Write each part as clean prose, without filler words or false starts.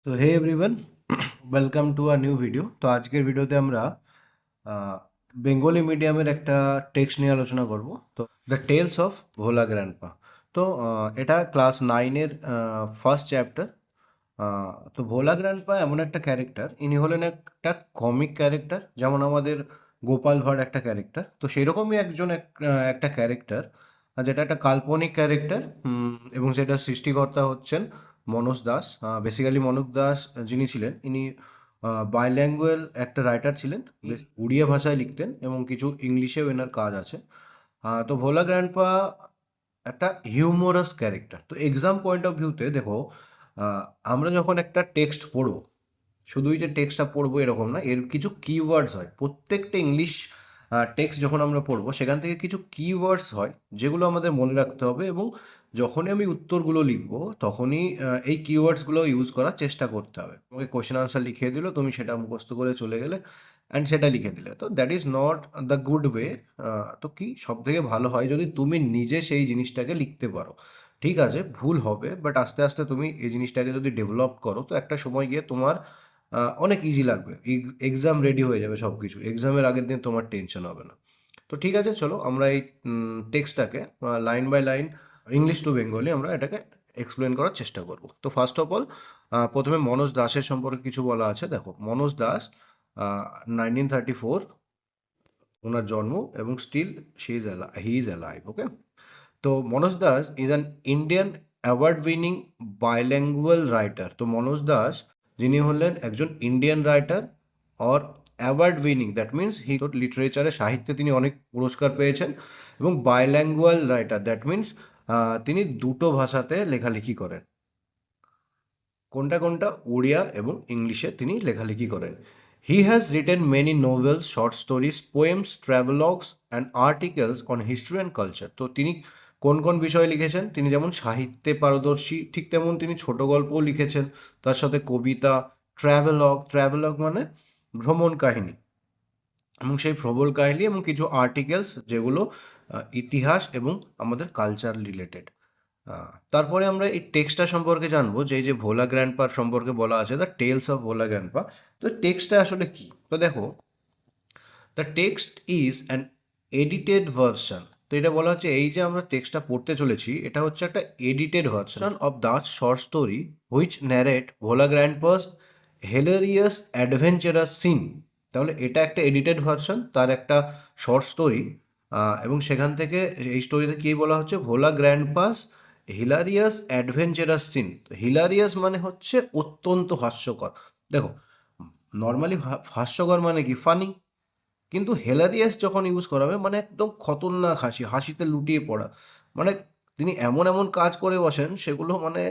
তো hey everyone, welcome to a new video. তো আজকের ভিডিওতে আমরা বেঙ্গলি মিডিয়ামের একটা টেক্সট নিয়ে আলোচনা করব। তো the tales of Bhola grandpa. তো এটা ক্লাস নাইনের ফার্স্ট চ্যাপ্টার। তো ভোলা গ্র্যান্ডপা এমন একটা ক্যারেক্টার, ইনি হলেন একটা কমিক ক্যারেক্টার, যেমন আমাদের গোপাল ভাঁড় একটা ক্যারেক্টার। তো সেরকমই একটা ক্যারেক্টার, যেটা একটা কাল্পনিক ক্যারেক্টার, এবং সেটার সৃষ্টিকর্তা হচ্ছেন মনোজ দাস। বেসিক্যালি মনোজ দাস যিনি ছিলেন, ইনি বাইল্যাঙ্গুয়াল একটা রাইটার ছিলেন। উড়িয়া ভাষায় লিখতেন এবং কিছু ইংলিশেও এনার কাজ আছে। তো ভোলা গ্র্যান্ডপা একটা হিউমোরাস ক্যারেক্টার। তো এক্সাম পয়েন্ট অফ ভিউতে দেখো, আহ, আমরা যখন একটা টেক্সট পড়বো, শুধুই যে টেক্সটটা পড়বো এরকম না, এর কিছু কিওয়ার্ডস হয়। প্রত্যেকটা ইংলিশ টেক্সট যখন আমরা পড়বো, সেখান থেকে কিছু কিওয়ার্ডস হয় যেগুলো আমাদের মনে রাখতে হবে, এবং যখনই আমি উত্তরগুলো লিখবো তখনই এই কিওয়ার্ডসগুলো ইউজ করার চেষ্টা করতে হবে। তোমাকে কোশ্চেন আনসার লিখিয়ে দিল, তুমি সেটা মুখস্থ করে চলে গেলে অ্যান্ড সেটা লিখে দিলে, তো that is not the good way. তো কি সব থেকে ভালো হয় যদি তুমি নিজে সেই জিনিসটাকে লিখতে পারো। ঠিক আছে, ভুল হবে, বাট আস্তে আস্তে তুমি এই জিনিসটাকে যদি ডেভেলপ করো, তো একটা সময় গিয়ে তোমার অনেক ইজি লাগবে। এক্সাম রেডি হয়ে যাবে, সব কিছু এক্সামের আগের দিন তোমার টেনশন হবে না। তো ঠিক আছে, চলো আমরা এই টেক্সটটাকে line by line, English to Bengali, আমরা এটাকে এক্সপ্লেন করার চেষ্টা করব। তো ফার্স্ট অফ অল, প্রথমে মনোজ দাসের সম্পর্কে কিছু বলা আছে। দেখো, মনোজ দাস 1934 ওনার জন্ম, এবং still he is alive. Okay. তো Manoj Das is an Indian award winning bilingual writer. তো মনোজ দাস যিনি হলেন একজন Indian writer, or award winning, that means he লিটারেচারে, সাহিত্যে তিনি অনেক পুরস্কার পেয়েছেন, এবং বাইল্যাঙ্গুয়াল রাইটার, দ্যাট মিন্স তিনি দুটো ভাষাতে লেখালেখি করেন। কোনটা কোনটা? উড়িয়া এবং ইংলিশে তিনি লেখালেখি করেন। He has written many novels, short stories, poems, travelogues and articles on history and culture. তো তিনি কোন কোন বিষয়ে লিখেছেন? তিনি যেমন সাহিত্যে পারদর্শী, ঠিক তেমন তিনি ছোট গল্পও লিখেছেন, তার সাথে কবিতা, ট্রাভেলগ মানে ভ্রমণ কাহিনী, এবং সেই ভ্রমণ কাহিনী এবং কিছু আর্টিকেলস যেগুলো ইতিহাস এবং আমাদের কালচার রিলেটেড। তারপরে আমরা এই টেক্সটটা সম্পর্কে জানবো, যে এই যে ভোলা গ্র্যান্ডপার সম্পর্কে বলা আছে, the tales of Bhola grandpa. তো টেক্সটটা আসলে কি? তো দেখো, দ্য text is an edited version. তো এটা বলা হচ্ছে, এই যে আমরা টেক্সটটা পড়তে চলেছি, এটা হচ্ছে একটা edited version of the short story which narrate Bhola grandpa's hilarious adventurous scene. তাহলে এটা একটা এডিটেড ভার্সন, তার একটা শর্ট স্টোরি, এবং সেখান থেকে এই স্টোরিতে কী বলা হচ্ছে? ভোলা গ্র্যান্ডপাস হিলারিয়াস অ্যাডভেঞ্চারাস সিন। হিলারিয়াস মানে হচ্ছে অত্যন্ত হাস্যকর। দেখো, নর্মালি হাস্যকর মানে কি? ফানি। কিন্তু হেলারিয়াস যখন ইউজ করা হবে, মানে একদম খতরনাক হাসি, হাসিতে লুটিয়ে পড়া। মানে তিনি এমন এমন কাজ করে বসেন, সেগুলো মানে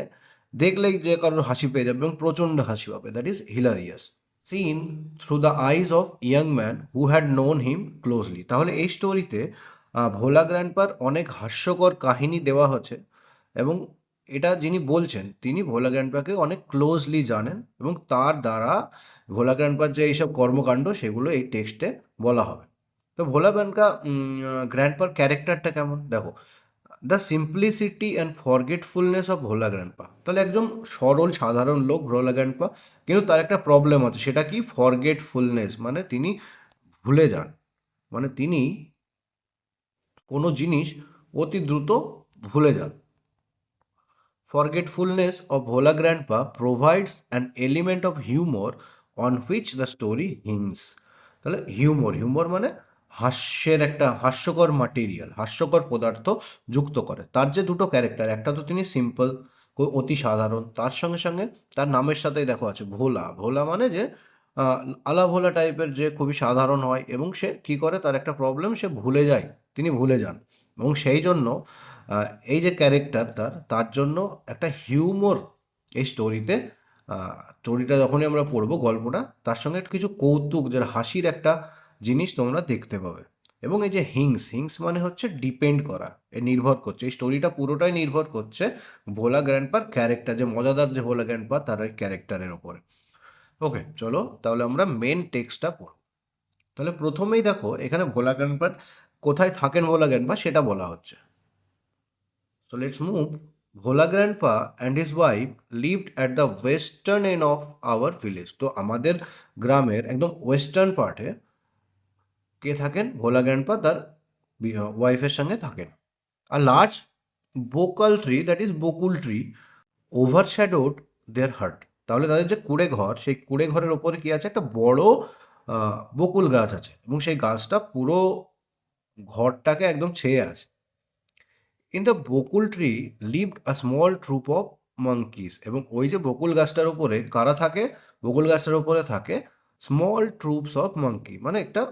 দেখলেই যে কারোর হাসি পেয়ে যাবে, এবং প্রচণ্ড হাসি পাবে। That is hilarious. Seen through the eyes of young man who had known him closely. তাহলে এই স্টোরিতে ভোলা গ্র্যান্ডপার অনেক হাস্যকর কাহিনী দেওয়া হচ্ছে, এবং এটা যিনি বলছেন তিনি ভোলা গ্র্যান্ডপাকে অনেক ক্লোজলি জানেন, এবং তার দ্বারা ভোলা গ্র্যান্ডপার যে এইসব কর্মকাণ্ড, সেগুলো এই টেক্সটে বলা হবে। তো ভোলা গ্র্যান্ডপার ক্যারেক্টারটা কেমন? দেখো, the simplicity and forgetfulness of Bhola grandpa. তাহলে একদম সরল সাধারণ লোক ভোলা গ্র্যান্ডপা, কিন্তু তার একটা প্রবলেম আছে, সেটা কি? ফরগেটফুলনেস, মানে তিনি ভুলে যান। মানে তিনি কোনো জিনিস অতি দ্রুত ভুলে যান। Forgetfulness of Bhola Grandpa provides an element of humor on which the story hinges. তাহলে হিউমর মানে হাস্যের একটা হাস্যকর মাটেরিয়াল, হাস্যকর পদার্থ যুক্ত করে। তার যে দুটো ক্যারেক্টার, একটা তো তিনি সিম্পল, অতি সাধারণ, তার সঙ্গে সঙ্গে তার নামের সাথেই দেখো আছে ভোলা। ভোলা মানে যে আহ, আলা ভোলা টাইপের, যে খুবই সাধারণ হয়, এবং সে কি করে, তার একটা প্রবলেম, সে ভুলে যায়, তিনি ভুলে যান। এবং সেই জন্য এই যে ক্যারেক্টার তার জন্য একটা হিউমর এই স্টোরিতে, স্টোরিটা যখনই আমরা পড়বো, গল্পটা, তার সঙ্গে একটু কিছু কৌতুক, যার হাসির একটা জিনিস তোমরা দেখতে পাবে। এবং এই যে হিংস মানে হচ্ছে ডিপেন্ড করা, এ নির্ভর করছে, এই স্টোরিটা পুরোটাই নির্ভর করছে ভোলা গ্র্যান্ডপার ক্যারেক্টার, যে মজাদার যে ভোলা গ্র্যান্ডপা, তার ওই ক্যারেক্টারের ওপরে। ওকে, চলো তাহলে আমরা মেন টেক্সটটা পড়ব। তাহলে প্রথমেই দেখো, এখানে ভোলা গ্র্যান্ডপার কোথায় থাকেন, ভোলা গ্র্যান্ডপা সেটা বলা হচ্ছে। So let's move. Bhola grandpa and his wife lived at the western end of our village. তো আমাদের গ্রামের একদম ওয়েস্টার্ন পার্টে কে থাকেন? ভোলা গ্র্যান্ডপা তার ওয়াইফের সঙ্গে থাকেন। A large bakul tree, that is bakul tree, overshadowed their hut. তাহলে তাদের যে কুঁড়ে ঘর, সেই কুঁড়ে ঘরের ওপরে কি আছে? একটা বড় বকুল গাছ আছে এবং সেই গাছটা পুরো ঘরটাকে একদম ছেয়ে আছে। In the bakul tree lived a small troop of monkeys. এবং ওই যে বকুল গাছটার উপরে কারা থাকে? বকুল গাছটার উপরে থাকে স্মল ট্রুপস অফ মাঙ্কি, মানে একটা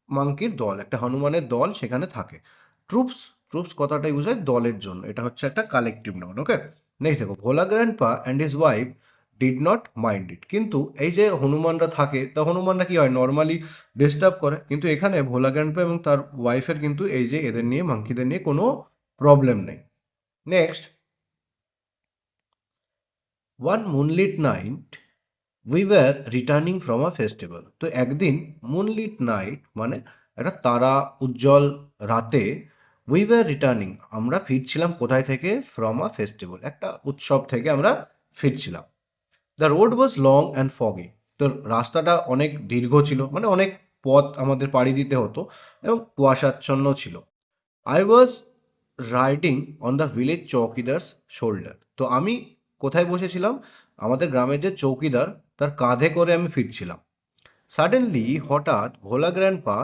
মাঙ্কির দল, একটা হনুমানের দল সেখানে থাকে। ট্রুপস, ট্রুপস কথাটা ইউজ হয় দলের জন্য, এটা হচ্ছে একটা কালেকটিভ নাউন। ওকে, নেক্সট দেখো, Bhola grandpa and his wife did not mind it. কিন্তু এই যে হনুমানরা থাকে, তা হনুমানরা কি হয় নর্মালি ডিস্টার্ব করে, কিন্তু এখানে ভোলা গ্র্যান্ডপা এবং তার ওয়াইফের কিন্তু এই যে এদের নিয়ে মাঙ্কিদের নিয়ে কোনো প্রবলেম নেই। Next, one moonlit night we were returning from a festival. তো একদিন মুনলিট নাইট মানে একটা তারা উজ্জ্বল রাতে, উই ওয়ার রিটার্নিং আমরা ফিরছিলাম কোথায় থেকে? ফ্রম আ ফেস্টিভ্যাল, একটা উৎসব থেকে আমরা ফিরছিলাম। The road was long and foggy. তো রাস্তাটা অনেক দীর্ঘ ছিল, মানে অনেক পথ আমাদের পাড়ি দিতে হতো এবং কুয়াশাচ্ছন্ন ছিল। I was riding on the village chowkidar's shoulder. তো আমি কোথায় বসেছিলাম? আমাদের গ্রামের যে চৌকিদার তার কাঁধে করে আমি ফিরছিলাম। সাডেনলি হঠাৎ Bhola grandpa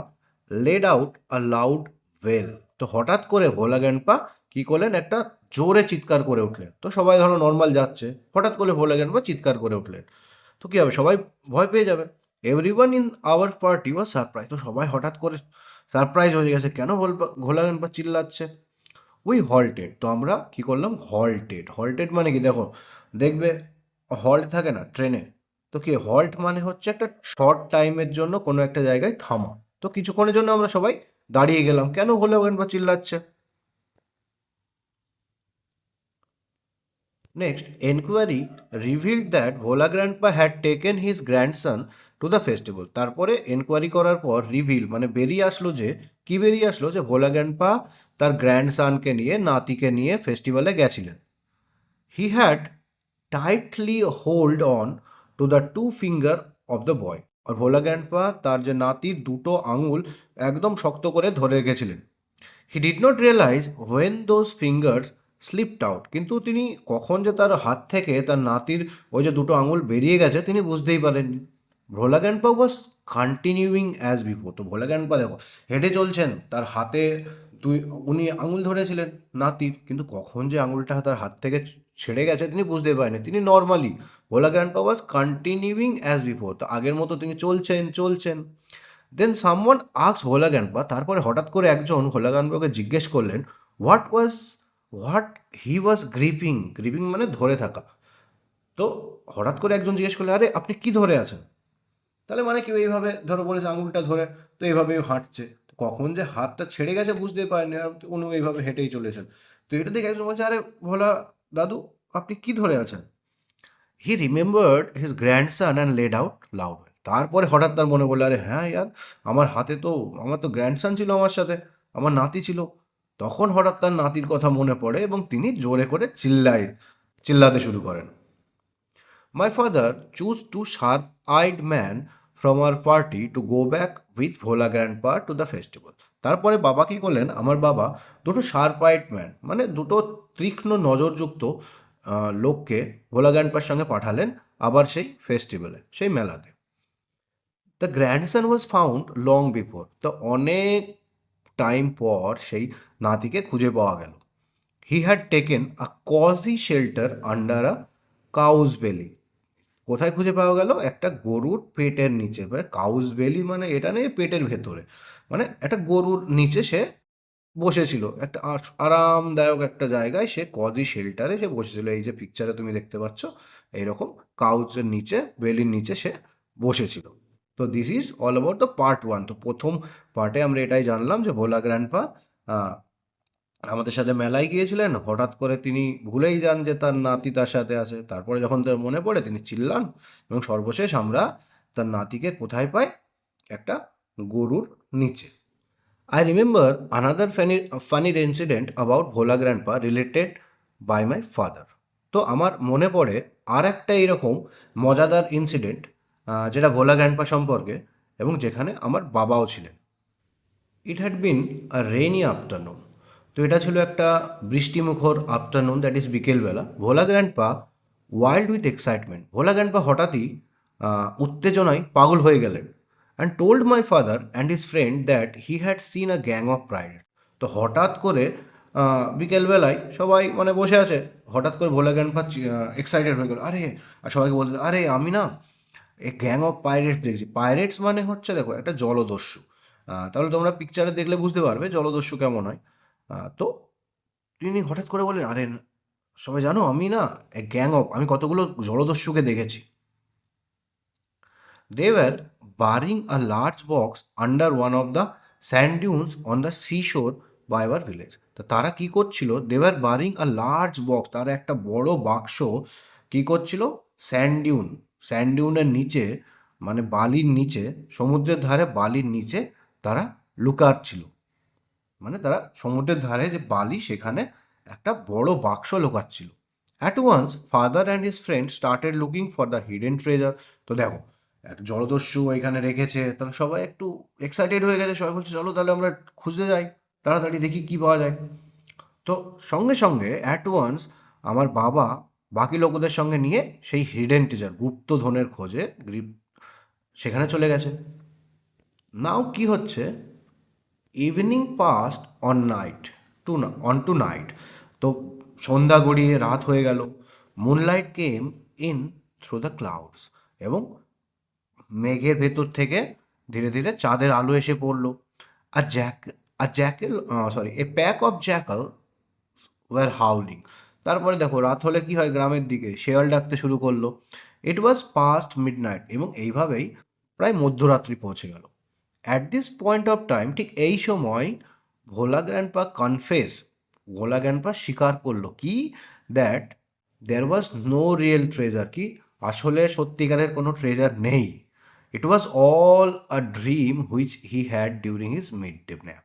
let out a loud wail. তো হঠাৎ করে ভোলা গ্র্যান্ডপা কী করলেন? একটা জোরে চিৎকার করে উঠলেন। তো সবাই ধরো নর্মাল যাচ্ছে, হঠাৎ করে ভোলা গ্র্যান্ডপা চিৎকার করে উঠলেন, তো কী হবে? সবাই ভয় পেয়ে যাবে। Everyone in our party was surprise. তো সবাই হঠাৎ করে সারপ্রাইজ হয়ে গেছে, কেন ভোলা গ্র্যান্ডপা চিল্লাচ্ছে? We halted. তো আমরা কী করলাম? হল্টেড। হল্টেড মানে কি? দেখো, দেখবে হল্ট থাকে না ট্রেনে, তো কি হল্ট মানে হচ্ছে একটা শর্ট টাইমের জন্য কোনো একটা জায়গায় থামা। তো কিছুক্ষণের জন্য আমরা সবাই দাঁড়িয়ে গেলাম, কেন ভোলা গ্র্যান্ডপা চিল্লাচ্ছে? Next, enquiry revealed that Bhola grandpa had taken his grandson to the festival. তারপরে এনকোয়ারি করার পর রিভিল মানে বেরিয়ে আসলো যে, কি বেরিয়ে আসলো? যে ভোলা গ্র্যান্ডপা তার গ্র্যান্ডসনকে নিয়ে, নাতিকে নিয়ে ফেস্টিভ্যালে গেছিলেন। He had tightly hold on to the two finger of the boy. আর ভোলা গ্র্যান্ডপা তার যে নাতির দুটো আঙুল একদম শক্ত করে ধরে রেখেছিলেন। He did not realise when those fingers slipped out. কিন্তু তিনি কখন যে তার হাত থেকে তার নাতির ওই যে দুটো আঙুল বেরিয়ে গেছে তিনি বুঝতেই পারেননি। Bhola grandpa was continuing as before. তো ভোলা গ্র্যান্ডপা দেখো হেঁটে চলছেন, তার হাতে দুই, উনি আঙুল ধরেছিলেন নাতির, কিন্তু কখন যে আঙুলটা তার হাত থেকে ছেড়ে গেছে তিনি বুঝতে পারেনি। তিনি normally, Bhola grandpa was continuing as before, তো আগের মতো তিনি চলছেন চলছেন। দেন সামওয়ান আস্কড ভোলা গ্র্যান্ডপা, তারপরে হঠাৎ করে একজন ভোলা গ্র্যান্ডপাকে জিজ্ঞেস করলেন what he was gripping. Gripping মানে ধরে থাকা। তো হঠাৎ করে একজন জিজ্ঞেস করলেন, আরে আপনি কি ধরে আছেন? তাহলে মানে কেউ এইভাবে ধরো বলেছে আঙুলটা ধরে, তো এইভাবেই হাঁটছে, তো কখন যে হাতটা ছেড়ে গেছে বুঝতে পারেনি, আর উনি এইভাবে হেঁটেই চলেছেন। তো এটা দেখে একজন বলছে, আরে ভোলা দাদু আপনি কি ধরে আছেন? He remembered his grandson and led out loud. তারপরে হঠাৎ তার মনে পড়লো, আরে হ্যাঁ ইয়ার, আমার হাতে তো, আমার তো গ্র্যান্ডসন ছিল আমার সাথে, আমার নাতি ছিল। তখন হঠাৎ তার নাতির কথা মনে পড়ে এবং তিনি জোরে করে চিল্লাতে শুরু করেন। My father choose to sharp eyed man from our party to go back with Bhola grandpa two the festival. তারপরে বাবা কী করলেন? আমার বাবা দুটো শার্প আইড ম্যান মানে দুটো তীক্ষ্ণ নজরযুক্ত লোককে ভোলা গ্র্যান্ডপার সঙ্গে পাঠালেন আবার সেই ফেস্টিভ্যালে, সেই মেলাতে। The grandson was found long before. তো অনেক টাইম পর সেই নাতিকে খুঁজে পাওয়া গেল। He had taken a cosy shelter under a cow's belly. কোথায় খুঁজে পাওয়া গেল? একটা গরুর পেটের নিচে, মানে কাউজ বেলি মানে এটা নেই, পেটের ভেতরে, মানে একটা গরুর নিচে সে বসেছিল, একটা আরামদায়ক একটা জায়গায় সে কজি শেল্টারে সে বসেছিল। এই যে পিকচারে তুমি দেখতে পাচ্ছ, এইরকম কাউচের নিচে, বেলির নিচে সে বসেছিল। তো this is all about the part one. তো প্রথম পার্টে আমরা এটাই জানলাম যে ভোলা গ্র্যান্ডপা আমাদের সাথে মেলায় গিয়েছিলেন, হঠাৎ করে তিনি ভুলেই যান যে তার নাতি তার সাথে আছে। তারপরে যখন তার মনে পড়ে তিনি চিল্লান, এবং সর্বশেষ আমরা তার নাতিকে কোথায় পাই? একটা গরুর নিচে। I remember another funny incident about Bhola Grandpa related by my father. তো আমার মনে পড়ে আর একটা এরকম মজাদার ইনসিডেন্ট, যেটা ভোলা গ্র্যান্ডপা সম্পর্কে, এবং যেখানে আমার বাবাও ছিলেন। It had been a rainy afternoon. তো এটা ছিল একটা বৃষ্টিমুখর আফটারনুন, দ্যাট ইজ বিকেলবেলা। Bhola grandpa wild with excitement, Bhola grandpa হঠাৎই উত্তেজনায় পাগল হয়ে গেলেন, and told my father and his friend that he had seen a gang of pirates. তো হঠাৎ করে বিকেলবেলায় সবাই মানে বসে আছে, হঠাৎ করে ভোলা গ্র্যান্ডপা এক্সাইটেড হয়ে গেল, আরে, আর সবাইকে বললেন, আরে আমি না এ গ্যাং অফ পাইরেটস দেখছি। পাইরেটস মানে হচ্ছে দেখো একটা জলদস্যু। তাহলে তোমরা পিকচারে দেখলে বুঝতে পারবে জলদস্যু কেমন হয়। তো তিনি হঠাৎ করে বললেন, আরে সবাই জানো আমি না এ গ্যাং অফ, আমি কতগুলো জলদস্যুকে দেখেছি। They were bearing a large box under one of the sand dunes on the sea shore by our village. তো তারা কী করছিল, they were bearing a large box, তারা একটা বড় বাক্স কী করছিল, স্যান্ড ডিউনের নিচে, মানে বালির নিচে, সমুদ্রের ধারে বালির নিচে তারা লুকাচ্ছিল। মানে তারা সমুদ্রের ধারে যে বালি, সেখানে একটা বড় বাক্স লুকাচ্ছিল। At once father and his friend started looking for the hidden treasure. তো দেখো, এক জলদস্যু এখানে রেখেছে, তাহলে সবাই একটু এক্সাইটেড হয়ে গেছে, সবাই বলছে চলো তাহলে আমরা খুঁজতে যাই, তাড়াতাড়ি দেখি কী পাওয়া যায়। তো সঙ্গে সঙ্গে অ্যাট ওয়ান্স আমার বাবা বাকি লোকদের সঙ্গে নিয়ে সেই হিডেন ট্রেজার, গুপ্ত ধনের খোঁজে সেখানে চলে গেছে। নাও কি হচ্ছে, evening passed on night on to night. তো সন্ধ্যা গড়িয়ে রাত হয়ে গেল। Moonlight came in through the clouds, এবং মেঘের ভেতর থেকে ধীরে ধীরে চাঁদের আলো এসে পড়লো। আর jackal, sorry, a pack of jackal were howling. তারপরে দেখো রাত হলে কি হয়, গ্রামের দিকে শেয়াল ডাকতে শুরু করলো। ইট ওয়াজ পাস্ট মিডনাইট, এবং এইভাবেই প্রায় মধ্যরাত্রি পৌঁছে গেল। At this point of time, ঠিক এই সময় ভোলা গ্র্যান্ডপা স্বীকার করলো কি, that there was no real treasure, কি আসলে সত্যিকারের কোনো ট্রেজার নেই। It was all a dream which he had during his mid day nap.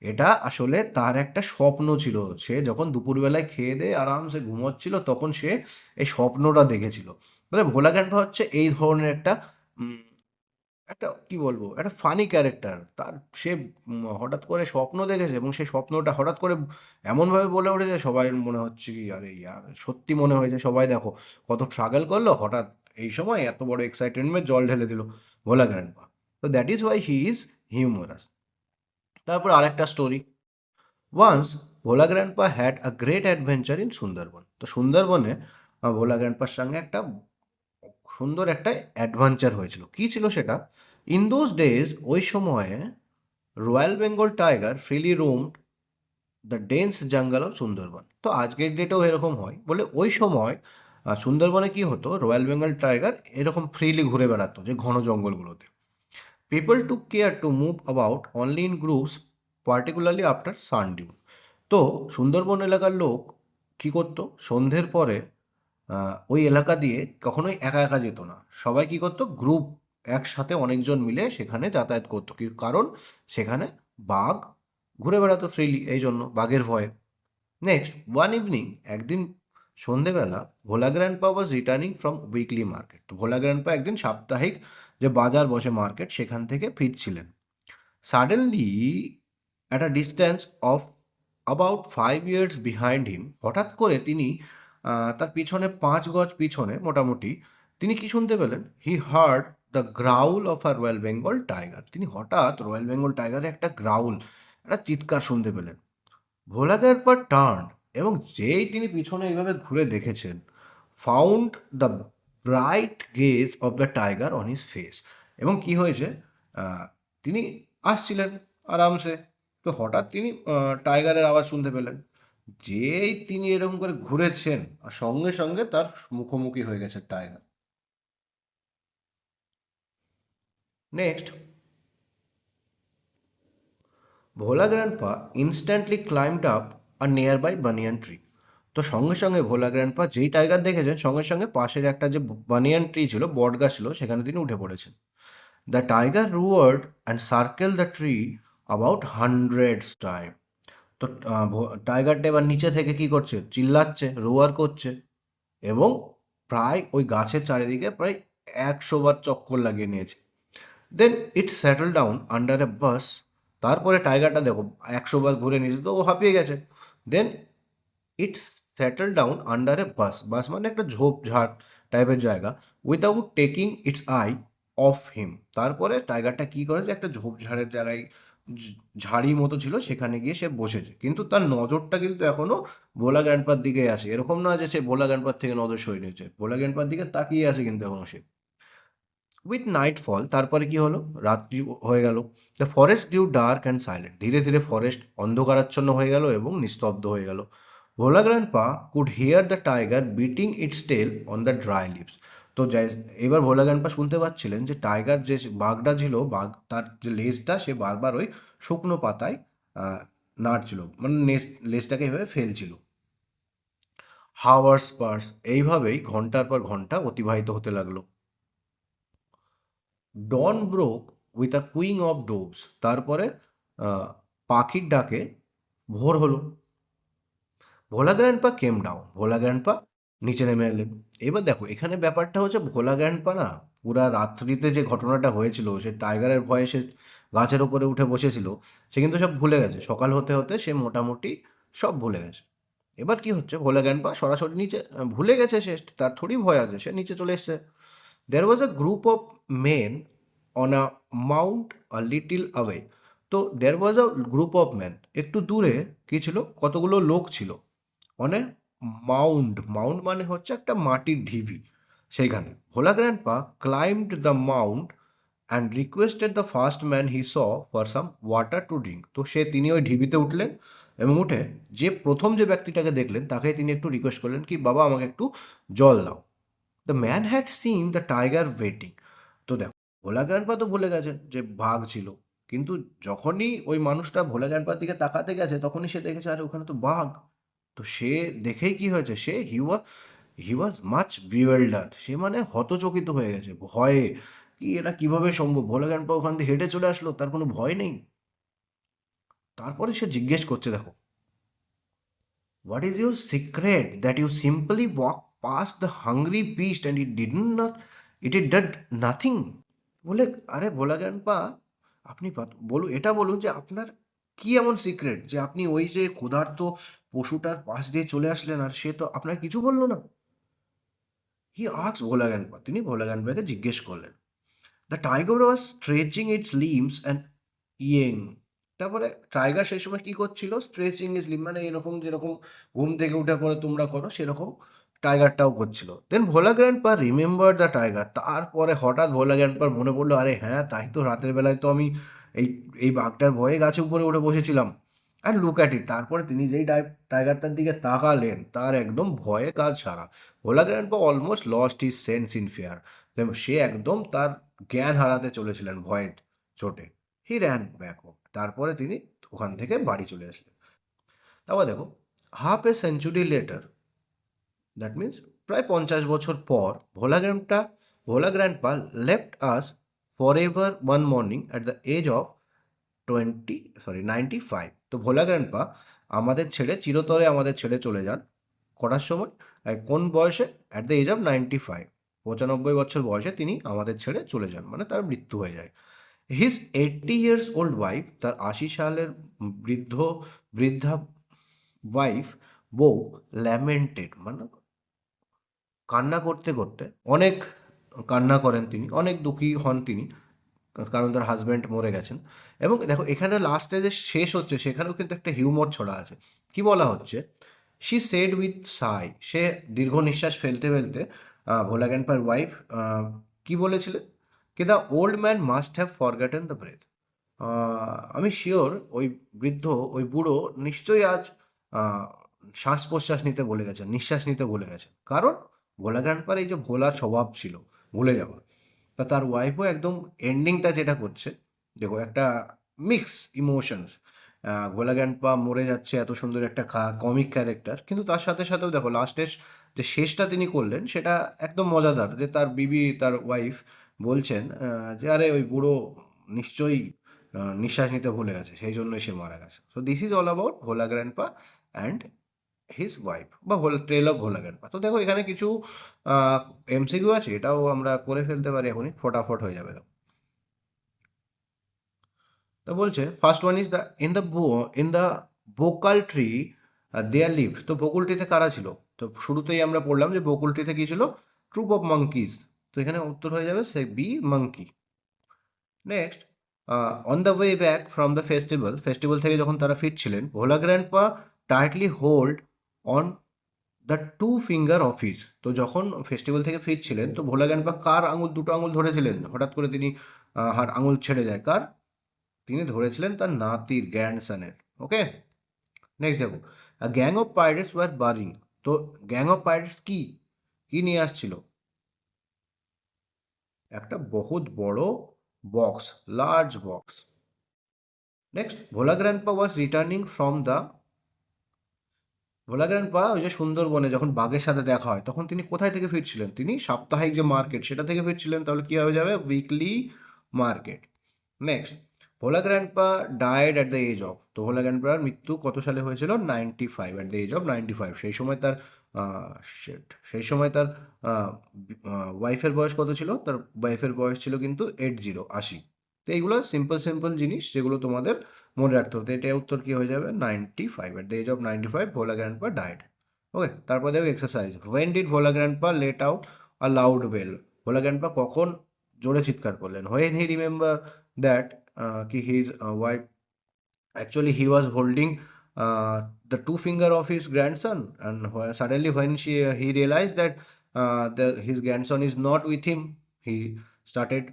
এটা আসলে তার একটা স্বপ্ন ছিল। সে যখন দুপুরবেলায় খেয়ে দিয়ে আরামসে ঘুমোচ্ছিল, তখন সে এই স্বপ্নটা দেখেছিল। মানে ভোলা গ্র্যান্ডপা হচ্ছে এই ধরনের একটা একটা কি বলবো, একটা ফানি ক্যারেক্টার। তার সে হঠাৎ করে স্বপ্ন দেখেছে, এবং সেই স্বপ্নটা হঠাৎ করে এমনভাবে বলে উঠেছে, সবাই মনে হচ্ছে কি, আরে ইয়ার সত্যি মনে হয়েছে, সবাই দেখো কত স্ট্রাগল করলো, হঠাৎ এই সময় এত বড় এক্সাইটেডমেন্ট জল ঢেলে দিল ভোলা গ্র্যান্ডপা। তো that is why he is humorous. তারপর আরেকটা story. Once Bhola grandpa had a great adventure in Sundarban. তো সুন্দরবনে ভোলা গ্র্যান্ডপার সঙ্গে একটা সুন্দর একটা অ্যাডভেঞ্চার হয়েছিল। কী ছিল সেটা, ইন দোজ ডেজ, ওই সময়ে royal Bengal tiger freely roamed the dense jungle of Sundarban. তো আজকের ডেটেও এরকম হয়, বলে ওই সময় সুন্দরবনে কি হতো, রয়্যাল বেঙ্গল টাইগার এরকম ফ্রিলি ঘুরে বেড়াতো যে ঘন জঙ্গলগুলোতে। People to care to move about only in groups, particularly after sundown. তো সুন্দরবন এলাকার লোক কী করতো, সন্ধ্যের পরে ওই এলাকা দিয়ে কখনোই একা একা যেত না, সবাই কী করতো, গ্রুপ একসাথে অনেকজন মিলে সেখানে যাতায়াত করতো। কি কারণ, সেখানে বাঘ ঘুরে বেড়াতো ফ্রিলি, এই জন্য, বাঘের ভয়ে। নেক্সট ওয়ান ইভিনিং, একদিন সন্ধেবেলা, Bhola grandpa was returning from weekly market. তো ভোলা গ্র্যান্ডপা একদিন সাপ্তাহিক যে বাজার বসে, মার্কেট, সেখান থেকে ফিরছিলেন। Suddenly at a distance of about 5 years behind him, হঠাৎ করে তিনি তার পিছনে 5 গজ পিছনে মোটামুটি তিনি কি শুনতে পেলেন, he heard the growl of a royal Bengal tiger. তিনি হঠাৎ রয়্যাল বেঙ্গল টাইগারের একটা গ্রাউল, একটা চিৎকার শুনতে পেলেন। ভোলা গ্র্যান্ডপা টার্ন, এবং যেই তিনি পিছনে এইভাবে ঘুরে দেখেছেন, found the bright gauge of the tiger on his face. এবং কি হয়েছে, তিনি আসছিলেন আরামসে, তো হঠাৎ তিনি টাইগারের আওয়াজ শুনতে পেলেন। যেই তিনি এরকম করে ঘুরেছেন, আর সঙ্গে সঙ্গে তার মুখোমুখি হয়ে গেছে tiger. Next, Bhola grandpa instantly climbed up a nearby banyan tree. তো সঙ্গে সঙ্গে ভোলা গ্র্যান্ডপা যেই টাইগার দেখেছেন, সঙ্গে সঙ্গে পাশের একটা যে বানিয়ান ট্রি ছিল, বট গাছ ছিল, সেখানে তিনি উঠে পড়েছেন। The tiger রুয়ার্ড and circle the tree about 100 time. তো তো টাইগারটা এবার নিচে থেকে কি করছে, চিল্লাচ্ছে, রোয়ার করছে, এবং প্রায় ওই গাছের চারিদিকে প্রায় 100 বার চক্কর লাগিয়ে নিয়েছে। দেন ইট সেটেল ডাউন আন্ডার এ বাস। তারপরে টাইগারটা দেখো 100 বার ঘুরে নিয়েছে, তো ও হাঁপিয়ে গেছে। দেন ইট সেটেল ডাউন আন্ডার এ বাস, বাস মানে একটা ঝোপঝাড় টাইপের জায়গা, without taking it's I of him. তারপরে টাইগারটা কী করেছে, একটা ঝোপঝাড়ের জায়গায়, ঝাড়ি মতো ছিল, সেখানে গিয়ে সে বসেছে, কিন্তু তার নজরটা কিন্তু এখনও ভোলা গ্র্যান্ডপার দিকে আছে। এরকম না যে সে ভোলা গ্র্যান্ডপার থেকে নজর সরিয়ে নিয়েছে, ভোলা গ্র্যান্ডপার দিকে তাকিয়ে আছে কিন্তু এখনও সে। উইথ নাইটফল, তারপরে কি হলো, রাত্রি হয়ে গেল। The forest গ্রিউ dark and silent, ধীরে ধীরে ফরেস্ট অন্ধকারাচ্ছন্ন হয়ে গেল এবং নিস্তব্ধ হয়ে গেল। Bhola grandpa could hear the tiger beating its tail on the dry leaves. তো যাই, এবার ভোলা গ্র্যান্ডপা শুনতে পাচ্ছিলেন যে টাইগার, যে বাঘটা ছিল, বাঘ তার যে লেজটা সে বারবার ওই শুকনো পাতায় নাড়ছিল, মানে লেজটাকে এভাবে ফেলছিল। হাওয়ার্স পার্স, এইভাবেই ঘন্টার পর ঘন্টা অতিবাহিত হতে লাগলো। Dawn broke with a cooing of doves, তারপরে পাখির ডাকে ভোর হলো। Bhola grandpa came down, Bhola grandpa নিচে নেমে এলেন। এবার দেখো এখানে ব্যাপারটা হচ্ছে, ভোলা গ্র্যান্ডপা না পুরা রাত্রিতে যে ঘটনাটা হয়েছিল, সে টাইগারের ভয়ে সে গাছের ওপরে উঠে বসেছিল, সে কিন্তু সব ভুলে গেছে। সকাল হতে হতে সে মোটামুটি সব ভুলে গেছে। এবার কি হচ্ছে, ভোলা গ্র্যান্ডপা সরাসরি নিচে, ভুলে গেছে সে, তার থোড়ি ভয় আছে, সে নিচে চলে এসছে। There was a group of men on a mount a little away. তো there was a group of men, একটু দূরে কি ছিল, কতগুলো লোক ছিল। অন এ মাউন্ড, মাউন্ড মানে হচ্ছে একটা মাটির ঢিবি, সেইখানে। Bhola grandpa climbed the mount and requested the first man he saw for some water to drink. তো তিনি ওই ঢিবিতে উঠলেন এবং উঠে প্রথম যে ব্যক্তিটাকে দেখলেন তাকে তিনি একটু রিকোয়েস্ট করলেন কি, বাবা আমাকে একটু জল দাও। The man had seen the tiger waiting. তো দেখো, ভোলা গ্র্যান্ডপা তো ভুলে গেছেন যে বাঘ ছিল, কিন্তু যখনই ওই মানুষটা ভোলা গ্র্যান্ডপার দিকে তাকাতে গেছে, তখনই সে দেখেছে আরে ওখানে তো বাঘ। তো সে দেখেই কি হয়েছে, সে হি ওয়াজ মাচ বিওয়েল্ডার্ড, সে মানে হতচকিত হয়ে গেছে ভয়ে, কি এটা কিভাবে সম্ভব, ভোলা গ্র্যান্ডপা ওখান থেকে হেঁটে চলে আসলো, তার কোনো ভয় নেই। তারপরে সে জিজ্ঞেস করছে, দেখো, what is your secret that you simply walk past the hungry beast and it did nothing? বলে, আরে ভোলা গ্র্যান্ডপা, আপনি বলুন, এটা বলুন যে আপনার কি এমন সিক্রেট যে আপনি ওই যে ক্ষুধার্ত পশুটার পাশ দিয়ে চলে আসলেন আর সে তো আপনার কিছু বললো না। হি আস্কড ভোলা গ্র্যান্ডপা, তিনি ভোলা গ্র্যান্ডপাকে জিজ্ঞেস করলেন। The tiger was stretching its limbs and yawning. তারপরে টাইগার সেই সময় কী করছিল, স্ট্রেচিং ইজ লিম, মানে এরকম যেরকম ঘুম থেকে উঠে পরে তোমরা করো সেরকম টাইগারটাও করছিল। দেন ভোলা গ্র্যান্ডপা রিমেম্বার দ্য টাইগার, তারপরে হঠাৎ ভোলা গ্র্যান্ডপার মনে পড়লো, আরে হ্যাঁ তাই তো, রাতের বেলায় তো আমি এই এই বাঘটার ভয়ে গাছে উপরে উঠে বসেছিলাম। আর লুক অ্যাট ইট, তারপরে তিনি যেই টাইগারটার দিকে তাকালেন, তার একদম ভয়ে কাজ সারা। Bhola grandpa almost lost his sense in fear, সে একদম তার জ্ঞান হারাতে চলেছিলেন ভয়ের চোটে। হি র্যান ব্যাক হোম, তারপরে তিনি ওখান থেকে বাড়ি চলে আসলেন। তারপর দেখো, half a century later, that means প্রায় 50 বছর পর, Bhola grandpa left us for ever one morning at the age of 95। তো ভোলা গ্র্যান্ডপা চিরতরে আমাদের ছেড়ে চলে যান, কটার সময়, কোন বয়সে, অ্যাট দ্য এজ অফ 95, 95 বছর বয়সে তিনি আমাদের ছেড়ে চলে যান, মানে তার মৃত্যু হয়ে যায়। হিজ 80 years ওল্ড ওয়াইফ, তার 80 সালের বৃদ্ধা ওয়াইফ, বউ, ল্যামেন্টেড মানে কান্না করতে করতে, অনেক কান্না করেন তিনি, অনেক দুঃখী হন তিনি, কারণ তার হাজব্যান্ড মরে গেছেন। এবং দেখো এখানে লাস্টে যে শেষ হচ্ছে সেখানেও কিন্তু একটা হিউমর ছড়া আছে। কি বলা হচ্ছে, শি সেড উইথ সাই, সে দীর্ঘ নিঃশ্বাস ফেলতে ফেলতে, ভোলা গ্র্যান্ডপার ওয়াইফ কি বলেছিলেন, কি the old man must have forgotten the breath. আমি শিওর ওই বৃদ্ধ, ওই বুড়ো নিশ্চয়ই আজ আহ, শ্বাস প্রশ্বাস নিতে বলে গেছেন, নিঃশ্বাস নিতে বলে গেছেন, কারণ ভোলা গ্র্যান্ডপার এই যে ভোলার স্বভাব ছিল ভুলে যাওয়া। তা তার ওয়াইফও একদম এন্ডিংটা যেটা করছে, দেখো একটা মিক্স ইমোশনস, ভোলা গ্র্যান্ডপা মরে যাচ্ছে, এত সুন্দর একটা কমিক ক্যারেক্টার, কিন্তু তার সাথে সাথেও দেখো লাস্টের যে শেষটা তিনি করলেন সেটা একদম মজাদার, যে তার ওয়াইফ বলছেন যে আরে ওই বুড়ো নিশ্চয়ই নিঃশ্বাস নিতে ভুলে গেছে, সেই জন্যই সে মারা গেছে। So this is all about Bhola grandpa and his wife বা ট্রেল অফ ভোলা গ্র্যান্ডপা। তো দেখো এখানে কিছু এমসিকিউ আছে, এটাও আমরা করে ফেলতে পারি এখনই, ফটাফট হয়ে যাবে। তো বলছে first one is the in the bakul tree there live. তো বকুল ট্রিতে কারা ছিল? তো শুরুতেই আমরা পড়লাম যে বকুল ট্রিতে কি ছিল? Troop of monkeys. তো এখানে উত্তর হয়ে যাবে সে B, monkey. Next, on the way back from the festival থেকে যখন তারা ফিরছিলেন, Bhola grandpa tightly hold on the two finger of his. তো যখন ফেস্টিভ্যাল থেকে ফিরছিলেন, তো ভোলা গ্র্যান্ডপা কার দুটো আঙুল ধরেছিলেন? হঠাৎ করে তিনি হার আঙুল ছেড়ে যায় কার? তিনি ধরেছিলেন তার নাতির, গ্র্যান্ডসনের। ওকে, নেক্সট দেখো, gang of pirates were bearing. তো গ্যাং অফ পাইরেটস কি কি নিয়ে আসছিল? একটা বহুত বড় box, large box. Next, Bhola grandpa was returning from the. Bhola grandpa ওই যে সুন্দরবনে যখন বাঘের সাথে দেখা হয়, তখন তিনি কোথায় থেকে ফিরছিলেন? তিনি সাপ্তাহিক যে মার্কেট সেটা থেকে ফিরছিলেন। তাহলে কী হয়ে যাবে? Weekly market. Next, Bhola grandpa died at the age of. তো ভোলা গ্র্যান্ডপার মৃত্যু কত সালে হয়েছিল? 95, অ্যাট দ্য এজ অফ 95। সেই সময় তার ওয়াইফের বয়স কত ছিল? তার ওয়াইফের বয়স ছিল কিন্তু 80, 80। তো এইগুলো সিম্পল সিম্পল জিনিস যেগুলো তোমাদের মনে রাখতে হবে। এটার উত্তর কি হয়ে যাবে? 95, at the age of 95 Bhola grandpa died. Okay, তারপর দেখো exercise. When did Bhola grandpa let out a loud wail. Bhola grandpa কখন জোরে চিৎকার করলেন? When he remember that ki his wife actually he was holding the two finger of his grandson, and suddenly when he realized that his grandson is not with him, he started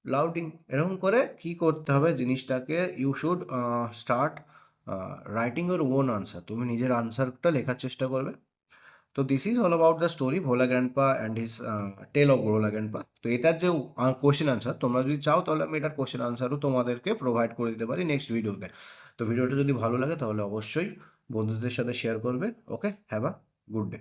লাউডিং। এরকম করে কি করতে হবে জিনিসটাকে? You should start writing your own answer. তুমি নিজের আনসারটা লেখার চেষ্টা করবে। তো this is all about the story Bhola grandpa and his tale of Bhola grandpa. তো এটার যে কোয়েশ্চেন আনসার, তোমরা যদি চাও তাহলে আমি এটার কোয়েশ্চেন আনসারও তোমাদেরকে প্রোভাইড করে দিতে পারি নেক্সট ভিডিওতে। তো ভিডিওটা যদি ভালো লাগে তাহলে অবশ্যই বন্ধুদের সাথে শেয়ার করবে। ওকে, হ্যাভ আ গুড ডে।